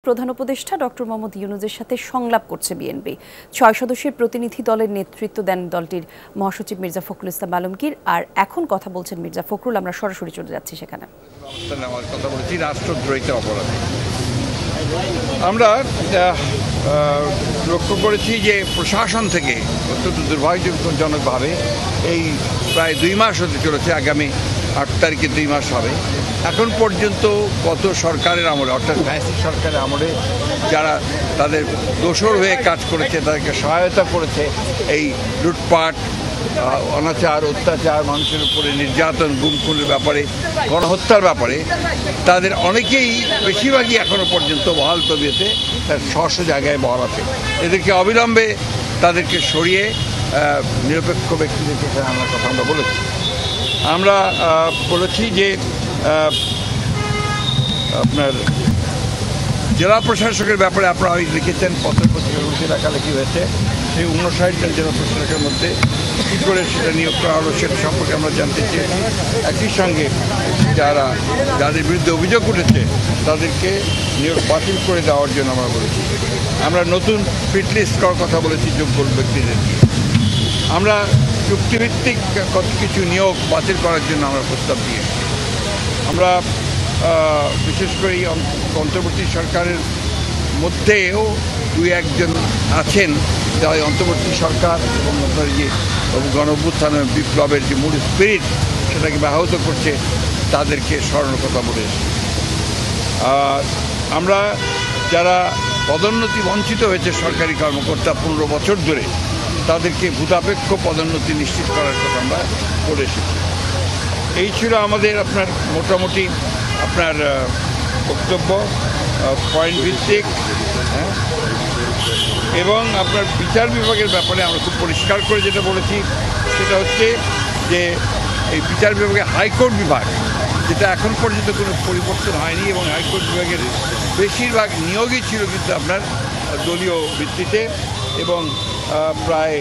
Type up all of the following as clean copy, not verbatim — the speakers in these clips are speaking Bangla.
প্রধান উপদেষ্টা ডক্টর মোহাম্মদ ইউনূসের সাথে সংলাপ করছে বিএনপি। 6 সদস্যের প্রতিনিধি দলের নেতৃত্ব দেন দলটির মহাসচিব মির্জা ফখরুল ইসলাম আলমগীর। আর এখন কথা বলছেন মির্জা ফখরুল। আমরা সরাসরি চলে যাচ্ছি সেখানে। কথা বলছি রাষ্ট্রদ্রোহিতা অপরাধ। আমরা লক্ষ্য করেছি যে প্রশাসন থেকে অত্যন্ত দুর্ভাগ্যজনকভাবে এই প্রায় 2 মাস হতে চলেছে, আগামী 8 তারিখে 2 মাস হবে। এখন পর্যন্ত গত সরকারের আমলে, অর্থাৎ ফ্যাসিস্ট সরকারের আমলে যারা তাদের দোসর হয়ে কাজ করেছে, তাদেরকে সহায়তা করেছে এই লুটপাট, অনাচার, অত্যাচার, মানুষের উপরে নির্যাতন, গুম খুনের ব্যাপারে, গণহত্যার ব্যাপারে, তাদের অনেকেই, বেশিরভাগই এখনো পর্যন্ত বহাল তবিয়তে তার স্ব জায়গায় বহাল আছে। এদেরকে অবিলম্বে তাদেরকে সরিয়ে নিরপেক্ষ ব্যক্তিদেরকে আনার কথা আমরা বলেছি। আমরা বলেছি যে আপনার জেলা প্রশাসকের ব্যাপারে আপনারা লিখেছেন, পত্রপত্রিকা লেখালেখি হয়েছে। সেই 59 জন জেলা প্রশাসকের মধ্যে কী করে সেটা নিয়োগ করা হলো সেটা সম্পর্কে আমরা জানতে চেয়েছি। একই সঙ্গে যাদের বিরুদ্ধে অভিযোগ উঠেছে তাদেরকে নিয়োগ বাতিল করে দেওয়ার জন্য আমরা বলেছি। আমরা নতুন ফিট লিস্ট করার কথা বলেছি যোগ্য ব্যক্তিদেরকে। আমরা চুক্তিভিত্তিক কিছু নিয়োগ বাতিল করার জন্য আমরা প্রস্তাব দিয়েছি। আমরা বিশেষ করে এই অন্তর্বর্তী সরকারের মধ্যেও 2-1 জন আছেন যারা অন্তর্বর্তী সরকার এবং আপনার যে গণঅভ্যুত্থানের বিপ্লবের যে মূল স্পিরিট সেটাকে ব্যাহত করছে, তাদেরকে স্মরণের কথা বলে এসেছি। আমরা যারা পদোন্নতি বঞ্চিত হয়েছে সরকারি কর্মকর্তা 15 বছর ধরে, তাদেরকে ভূতাপেক্ষ পদোন্নতি নিশ্চিত করার কথা আমরা করে এসেছি। এই ছিল আমাদের আপনার মোটামুটি আপনার বক্তব্য, পয়েন্ট ভিত্তিক, এবং আপনার বিচার বিভাগের ব্যাপারে আমরা খুব পরিষ্কার করে যেটা বলেছি সেটা হচ্ছে যে এই বিচার বিভাগে হাইকোর্ট বিভাগ, যেটা এখন পর্যন্ত কোনো পরিবর্তন হয়নি, এবং হাইকোর্ট বিভাগের বেশিরভাগ নিয়োগই ছিল কিন্তু আপনার দলীয় ভিত্তিতে, এবং প্রায়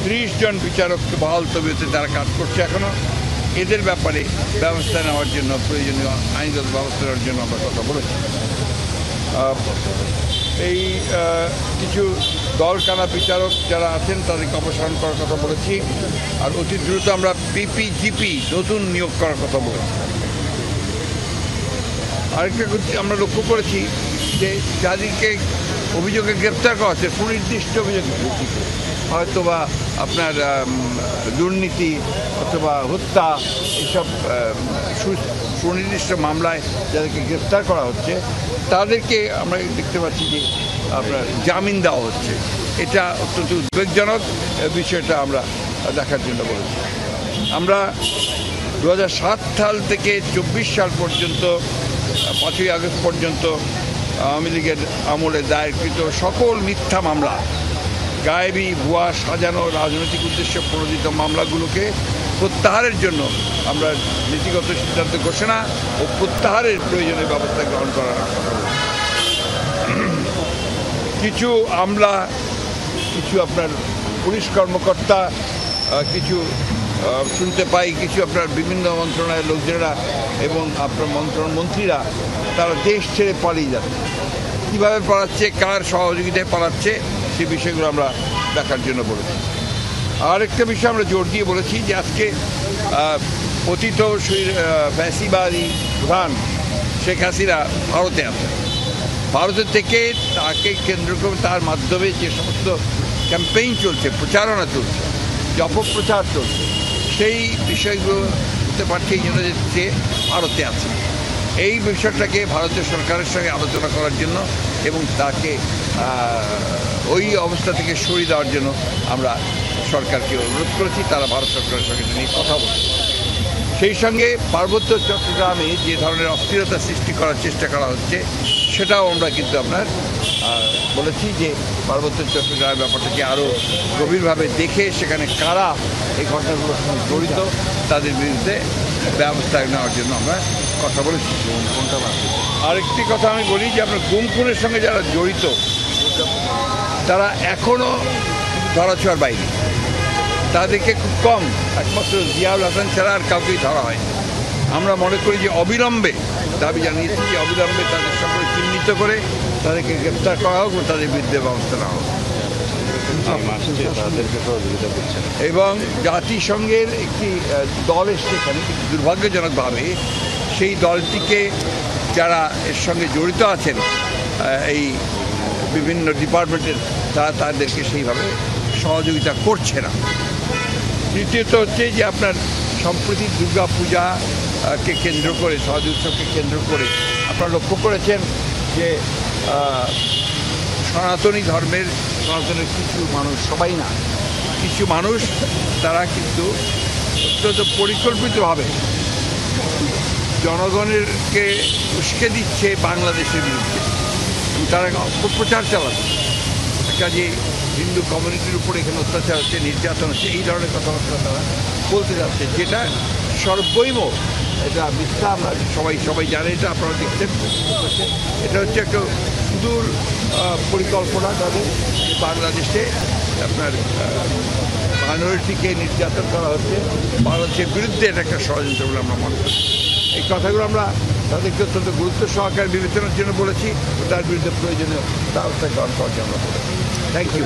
30 জন বিচারককে বহাল তবিয়তে তারা কাজ করছে এখনও। এদের ব্যাপারে ব্যবস্থা নেওয়ার জন্য, প্রয়োজনীয় আইনগত ব্যবস্থা নেওয়ার জন্য আমরা কথা বলেছি। এই কিছু দলকানা বিচারক যারা আছেন তাদেরকে অপসারণ করার কথা বলেছি। আর অতি দ্রুত আমরা পিপিজিপি নতুন নিয়োগ করার কথা বলেছি। আরেকটা আমরা লক্ষ্য করেছি যে যাদেরকে অভিযোগে গ্রেপ্তার করা হচ্ছে সুনির্দিষ্ট অভিযোগ, হয়তোবা আপনার দুর্নীতি অথবা হত্যা, এইসব সুনির্দিষ্ট মামলায় যাদেরকে গ্রেপ্তার করা হচ্ছে তাদেরকে আমরা দেখতে পাচ্ছি যে আপনার জামিন দেওয়া হচ্ছে। এটা অত্যন্ত উদ্বেগজনক বিষয়টা আমরা দেখার জন্য বলেছি। আমরা 2007 সাল থেকে 24 সাল পর্যন্ত, 5ই আগস্ট পর্যন্ত আওয়ামী লীগের আমলে দায়েরকৃত সকল মিথ্যা মামলা, গায়েবী, ভুয়া, সাজানো, রাজনৈতিক উদ্দেশ্যে প্রণোদিত মামলাগুলোকে প্রত্যাহারের জন্য আমরা নীতিগত সিদ্ধান্ত ঘোষণা ও প্রত্যাহারের প্রয়োজনীয় ব্যবস্থা গ্রহণ করার কথা বলছি। কিছু আমলা, কিছু আপনার পুলিশ কর্মকর্তা, কিছু শুনতে পাই কিছু আপনার বিভিন্ন মন্ত্রণালয়ের লোকজনেরা এবং আপনার মন্ত্রীরা তারা দেশ ছেড়ে পালিয়ে যাচ্ছে। কীভাবে পালাচ্ছে, কার সহযোগিতায় পালাচ্ছে, সেই বিষয়গুলো আমরা দেখার জন্য বলেছি। আর একটা বিষয় আমরা জোর দিয়ে বলেছি যে আজকে পতিত ফ্যাসিবাদী প্রধান শেখ হাসিনা ভারতে আছে। ভারতের থেকে তাকে কেন্দ্র করে তার মাধ্যমে যে সমস্ত ক্যাম্পেইন চলছে, প্রচারণা চলছে, যে অপপ্রচার চলছে, সেই বিষয়গুলো হতে পারছে এই জন্য যে ভারতে আছে। এই বিষয়টাকে ভারতীয় সরকারের সঙ্গে আলোচনা করার জন্য এবং তাকে ওই অবস্থা থেকে সরিয়ে দেওয়ার জন্য আমরা সরকারকে অনুরোধ করেছি। তারা ভারত সরকারের সঙ্গে নিয়ে কথা বলছে। সেই সঙ্গে পার্বত্য চট্টগ্রামে যে ধরনের অস্থিরতা সৃষ্টি করার চেষ্টা করা হচ্ছে সেটাও আমরা কিন্তু আপনার বলেছি যে পার্বত্য চট্টগ্রামের ব্যাপারটাকে আরও গভীরভাবে দেখে সেখানে কারা এই ঘটনাগুলোর সঙ্গে জড়িত তাদের বিরুদ্ধে ব্যবস্থা নেওয়ার জন্য আমরা কথা বলেছি। আরেকটি কথা আমি বলি যে আপনার গুম খুনের সঙ্গে যারা জড়িত তারা এখনও ধরাছোঁয়ার বাইরে, তাদেরকে খুব কম, একমাত্র জিয়াউল হাসান ছাড়া আর কাউকেই ধরা হয়নি। আমরা মনে করি যে অবিলম্বে, দাবি জানিয়েছি যে অবিলম্বে তাদের সকলে চিহ্নিত করে তাদেরকে গ্রেপ্তার করা হোক ও তাদের বিরুদ্ধে ব্যবস্থা নেওয়া হোক। এবং জাতিসংঘের একটি দল এসছে এখানে, কিন্তু দুর্ভাগ্যজনকভাবে সেই দলটিকে যারা এর সঙ্গে জড়িত আছেন এই বিভিন্ন ডিপার্টমেন্টের, তারা তাদেরকে সেইভাবে সহযোগিতা করছে না। তৃতীয়ত হচ্ছে যে আপনার সম্প্রতি দুর্গা পূজাকে কেন্দ্র করে, সহজ উৎসবকে কেন্দ্র করে আপনারা লক্ষ্য করেছেন যে সনাতনী কিছু মানুষ, সবাই না, কিছু মানুষ তারা কিন্তু অত্যন্ত পরিকল্পিতভাবে জনগণেরকে উস্কে দিচ্ছে বাংলাদেশের বিরুদ্ধে। তারা অপপ্রচার চালাচ্ছে, কাজে হিন্দু কমিউনিটির উপরে এখানে অত্যাচার হচ্ছে, নির্যাতন হচ্ছে, এই ধরনের কথাবার্তা তারা বলতে যাচ্ছে, যেটা সর্বৈব এটা মিথ্যা। আমরা সবাই জানে, এটা আপনারা দেখছেন। এটা হচ্ছে একটা সুদূর পরিকল্পনা তাদের, বাংলাদেশে আপনার মাইনরিটিকে নির্যাতন করা হচ্ছে, বাংলাদেশের বিরুদ্ধে এটা একটা ষড়যন্ত্র বলে আমরা মনে করি। এই কথাগুলো আমরা তাদেরকে অত্যন্ত গুরুত্ব সহকারে বিবেচনার জন্য বলেছি, তার বিরুদ্ধে প্রয়োজনীয় ব্যবস্থা গ্রহণ করার জন্য বলেছি। Thank you.